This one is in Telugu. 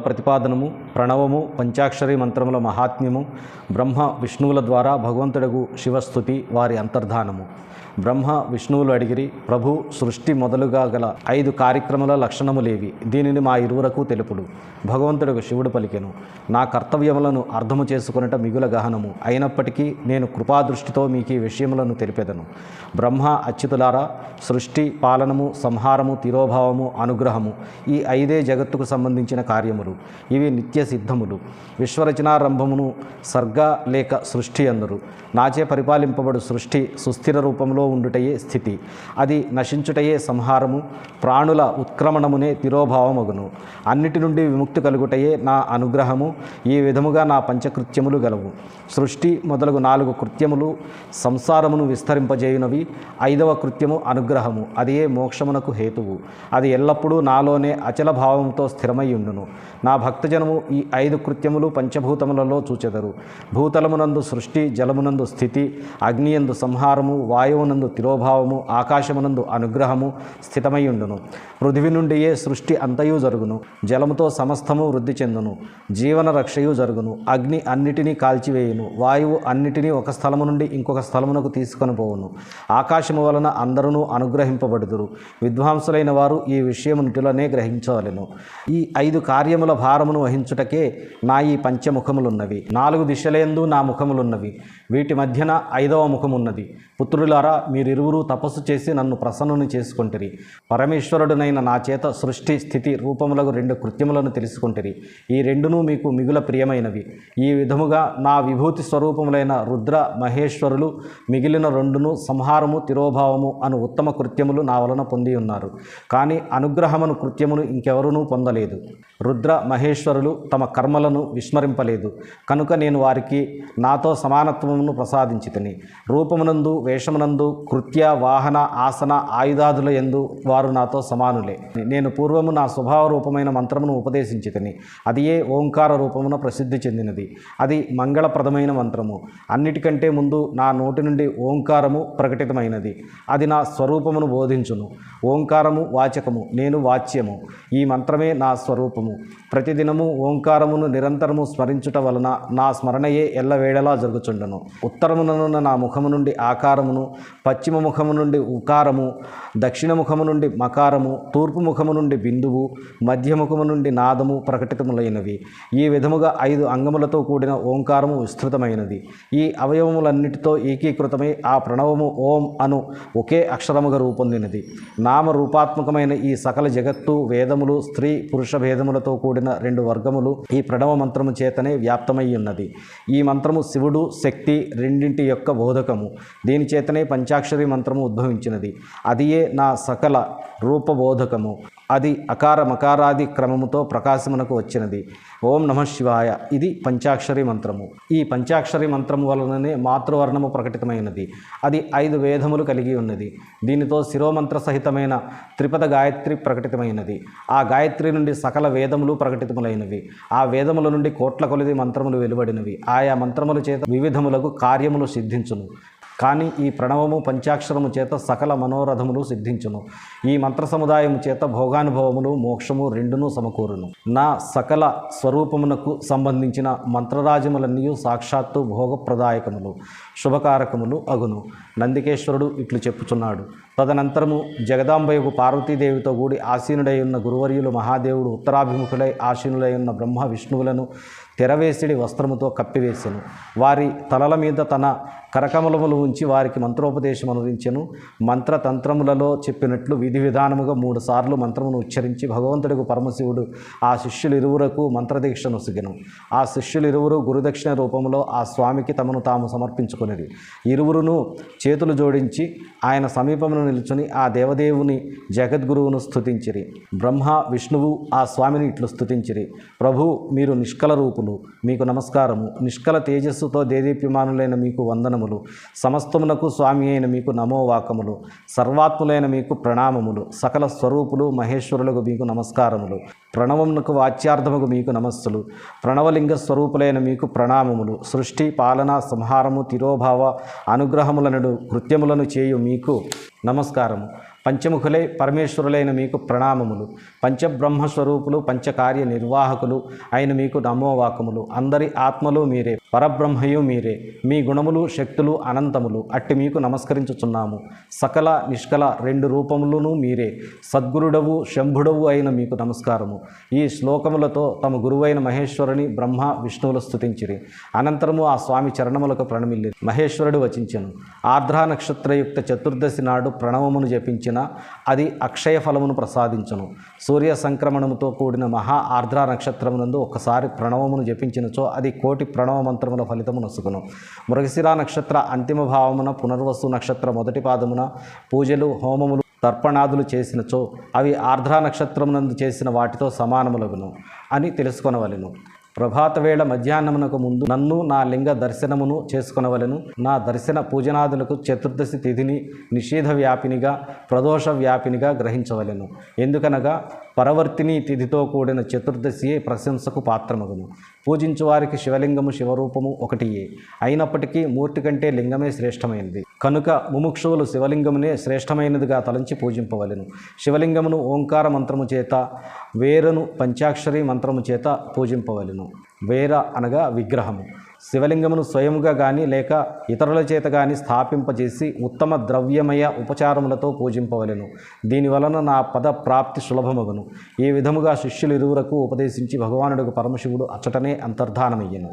ప్రతిపాదనము, ప్రణవము, పంచాక్షరి మంత్రముల మహాత్మ్యము, బ్రహ్మ విష్ణువుల ద్వారా భగవంతుడగు శివస్థుతి, వారి అంతర్ధానము. బ్రహ్మ విష్ణువులు అడిగిరి, ప్రభు సృష్టి మొదలుగా గల 5 కార్యక్రమాల లక్షణములేవి? దీనిని మా ఇరువురకు తెలుపుడు. భగవంతుడు శివుడు పలికెను, నా కర్తవ్యములను అర్థము చేసుకొనుట మిగుల గహనము, అయినప్పటికీ నేను కృపాదృష్టితో మీకు ఈ విషయములను తెలిపెదను. బ్రహ్మ అచ్యుతులారా, సృష్టి, పాలనము, సంహారము, తిరోభావము, అనుగ్రహము, ఈ 5 జగత్తుకు సంబంధించిన కార్యములు. ఇవి నిత్య సిద్ధములు. విశ్వరచనారంభమును సర్గ లేక సృష్టి అందరు. నాచే పరిపాలింపబడు సృష్టి సుస్థిర రూపంలో ఉండుటయే స్థితి, అది నశించుటయే సంహారము, ప్రాణుల ఉత్క్రమణమునే తిరోభావమగును. అన్నిటి నుండి విముక్తి కలుగుటయే నా అనుగ్రహము. ఈ విధముగా నా పంచకృత్యములు గలవు. సృష్టి మొదలగు 4 కృత్యములు సంసారమును విస్తరింపజేయునవి. 5వ కృత్యము అనుగ్రహము, అదియే మోక్షమునకు హేతువు. అది ఎల్లప్పుడూ నాలోనే అచల భావంతో స్థిరమై ఉండును. నా భక్తజనము ఈ 5 కృత్యములు పంచభూతములలో చూచెదరు. భూతలమునందు సృష్టి, జలమునందు స్థితి, అగ్నియందు సంహారము, వాయువునందు తిరోభావము, ఆకాశమునందు అనుగ్రహము స్థితమై ఉండును. పృథివి నుండియే సృష్టి అంతయు జరుగును. జలముతో సమస్తము వృద్ధి చెందును. జీవన రక్షయు జరుగును. అగ్ని అన్నిటినీ కాల్చివేయును. వాయువు అన్నిటినీ ఒక స్థలము నుండి ఇంకొక స్థలమునకు తీసుకొని పోవును. ఆకాశము వలన అందరూ అనుగ్రహింపబడుదురు. విద్వాంసులైన వారు ఈ విషయమునిటిలోనే గ్రహించవలెను. ఈ 5 కార్యముల భారమును వహించుటకే నా ఈ పంచముఖములున్నవి. 4 దిశలందు నా ముఖములున్నవి. వీటి మధ్యన 5వ ముఖమున్నది. పుత్రులారా, మీరిరువురు తపస్సు చేసి నన్ను ప్రసన్నుని చేసుకొంటిరి. పరమేశ్వరుడునైన నా చేత సృష్టి, స్థితి రూపములకు 2 కృత్యములను తెలుసుకొంటిరి. ఈ రెండును మీకు మిగుల ప్రియమైనవి. ఈ విధముగా నా విభూతి స్వరూపములైన రుద్ర మహేశ్వరులు మిగిలిన 2ను సంహారము, తిరోభావము అను ఉత్తమ కృత్యములు నా వలన పొంది ఉన్నారు. కానీ అనుగ్రహమను కృత్యమును ఇంకెవరూ పొందలేదు. రుద్ర మహేశ్వరులు తమ కర్మలను విస్మరింపలేదు. కనుక నేను వారికి నాతో సమానత్వమును ప్రసాదించితిని. రూపమునందు, వేషమునందు, కృత్య, వాహన, ఆసన, ఆయుధాదుల యందు వారు నాతో సమానులే. నేను పూర్వము నా స్వభావ రూపమైన మంత్రమును ఉపదేశించితిని. అది ఏ ఓంకార రూపమున ప్రసిద్ధి చెందినది. అది మంగళప్రదమైన మంత్రము. అన్నిటికంటే ముందు నా నోటి నుండి ఓంకారము ప్రకటితమైనది. అది నా స్వరూపమును బోధించును. ఓంకారము వాచకము, నేను వాచ్యము. ఈ మంత్రమే నా స్వరూపము. ప్రతిదినము ఓంకారమును నిరంతరము స్మరించుట వలన నా స్మరణయే ఎల్లవేళలా జరుగుచుండును. ఉత్తరముననున్న నా ముఖము నుండి ఆకారమును, పశ్చిమ ముఖము నుండి ఉకారము, దక్షిణ ముఖము నుండి మకారము, తూర్పు ముఖము నుండి బిందువు, మధ్య ముఖము నుండి నాదము ప్రకటితములైనవి. ఈ విధముగా 5 అంగములతో కూడిన ఓంకారము విస్తృతమైనది. ఈ అవయవములన్నిటితో ఏకీకృతమై ఆ ప్రణవము ఓం అను ఒకే అక్షరముగా రూపొందినది. నామరూపాత్మకమైన ఈ సకల జగత్తు, వేదములు, స్త్రీ పురుష భేదములతో కూడిన 2 వర్గములు ఈ ప్రణవ మంత్రము చేతనే వ్యాప్తమై ఉన్నది. ఈ మంత్రము శివుడు, శక్తి రెండింటి యొక్క బోధకము. దీని చేతనే పంచాక్షరి మంత్రము ఉద్భవించినది. అదియే నా సకల రూపబోధకము. అది అకార మకారాది క్రమముతో ప్రకాశమునకు వచ్చినది. ఓం నమః శివాయ. ఇది పంచాక్షరి మంత్రము. ఈ పంచాక్షరి మంత్రము వలననే మాతృవర్ణము ప్రకటితమైనది. అది 5 వేదములు కలిగి ఉన్నది. దీనితో శిరోమంత్ర సహితమైన త్రిపద గాయత్రి ప్రకటితమైనది. ఆ గాయత్రి నుండి సకల వేదములు ప్రకటితములైనవి. ఆ వేదముల నుండి కోట్ల కొలది మంత్రములు వెలువడినవి. ఆయా మంత్రముల చేత వివిధములకు కార్యములు సిద్ధించును. కానీ ఈ ప్రణవము పంచాక్షరము చేత సకల మనోరథములు సిద్ధించును. ఈ మంత్ర సముదాయము చేత భోగానుభవములు, మోక్షము రెండును సమకూరును. నా సకల స్వరూపమునకు సంబంధించిన మంత్రరాజములన్నీ సాక్షాత్తు భోగప్రదాయకములు, శుభకారకములు అగును. నందికేశ్వరుడు ఇట్లు చెప్పుచున్నాడు. తదనంతరము జగదాంబయకు పార్వతీదేవితో కూడి ఆసీనుడై ఉన్న గురువర్యులు మహాదేవుడు ఉత్తరాభిముఖులై ఆసీనులై ఉన్న బ్రహ్మ విష్ణువులను తెరవేసిడి వస్త్రముతో కప్పివేసెను. వారి తలల మీద తన కరకమలములు ఉంచి వారికి మంత్రోపదేశం అనురించెను. మంత్రతంత్రములలో చెప్పినట్లు విధి విధానముగా 3 సార్లు మంత్రమును ఉచ్చరించి భగవంతుడికి పరమశివుడు ఆ శిష్యులిరువురకు మంత్రదీక్షను సిగెను. ఆ శిష్యులిరువురు గురుదక్షిణ రూపంలో ఆ స్వామికి తమను తాము సమర్పించుకునేది. ఇరువురును చేతులు జోడించి ఆయన సమీపమును నిలుచుని ఆ దేవదేవుని జగద్గురువును స్తుతించిరి. బ్రహ్మ విష్ణువు ఆ స్వామిని ఇట్లు స్తుతించిరి. ప్రభు, మీరు నిష్కల రూపులు, మీకు నమస్కారము. నిష్కల తేజస్సుతో దేదీప్యమానులైన మీకు వందనములు. సమస్తమునకు స్వామి అయిన మీకు నమోవాకములు. సర్వాత్ములైన మీకు ప్రణామములు. సకల స్వరూపులు మహేశ్వరులకు మీకు నమస్కారములు. ప్రణవమునకు వాచ్యార్థముకు మీకు నమస్సులు. ప్రణవలింగ స్వరూపులైన మీకు ప్రణామములు. సృష్టి, పాలన, సంహారము, తిరోభావ, అనుగ్రహములను కృత్యములను చేయు మీకు నమస్కారము. పంచముఖులై పరమేశ్వరులైన మీకు ప్రణామములు. పంచబ్రహ్మస్వరూపులు పంచకార్య నిర్వాహకులు అయిన మీకు నమోవాకములు. అందరి ఆత్మలు మీరే, పరబ్రహ్మయు మీరే. మీ గుణములు శక్తులు అనంతములు. అట్టి మీకు నమస్కరించుచున్నాము. సకల నిష్కల రెండు రూపములను మీరే. సద్గురుడవు శంభుడవు అయిన మీకు నమస్కారము. ఈ శ్లోకములతో తమ గురువైన మహేశ్వరుని బ్రహ్మ విష్ణువులు స్తుతించిరి. అనంతరము ఆ స్వామి చరణములకు ప్రణమిల్లి మహేశ్వరుడు వచించెను. ఆర్ద్రా నక్షత్రయుక్త చతుర్దశి నాడు ప్రణవమును జపించిన అది అక్షయ ఫలమును ప్రసాదించును. సూర్య సంక్రమణముతో కూడిన మహా ఆర్ద్రా నక్షత్రమునందు ఒక్కసారి ప్రణవమును జపించినచో అది కోటి ప్రణవ మంత్రముల ఫలితము నొసుకును. మృగశిరా నక్షత్ర అంతిమ భావమున పునర్వసు నక్షత్ర మొదటి పాదమున పూజలు హోమములు తర్పణాదులు చేసినచో అవి ఆర్ద్రా నక్షత్రమునందు చేసిన వాటితో సమానములగును అని తెలుసుకొనవలెను. ప్రభాత వేళ మధ్యాహ్నమునకు ముందు నన్ను నా లింగ దర్శనమును చేసుకొనవలెను. నా దర్శన పూజనాదులకు చతుర్దశి తిథిని నిషేధ వ్యాపినిగా ప్రదోష వ్యాపినిగా గ్రహించవలెను. ఎందుకనగా పరవర్తిని తిథితో కూడిన చతుర్దశియే ప్రశంసకు పాత్రమగును. పూజించు వారికి శివలింగము శివరూపము ఒకటియే. అయినప్పటికీ మూర్తి కంటే లింగమే శ్రేష్టమైనది కనుక ముముక్షువులు శివలింగమునే శ్రేష్టమైనదిగా తలంచి పూజింపవలెను. శివలింగమును ఓంకార మంత్రము చేత, వేరను పంచాక్షరి మంత్రము చేత పూజింపవలెను. వేర అనగా విగ్రహము. శివలింగమును స్వయముగా కానీ లేక ఇతరుల చేత కానీ స్థాపింపజేసి ఉత్తమ ద్రవ్యమయ ఉపచారములతో పూజింపవలెను. దీనివలన నా పద ప్రాప్తి సులభమగును. ఈ విధముగా శిష్యులు ఇరువురకు ఉపదేశించి భగవానుడికి పరమశివుడు అచ్చటనే అంతర్ధానమయ్యెను.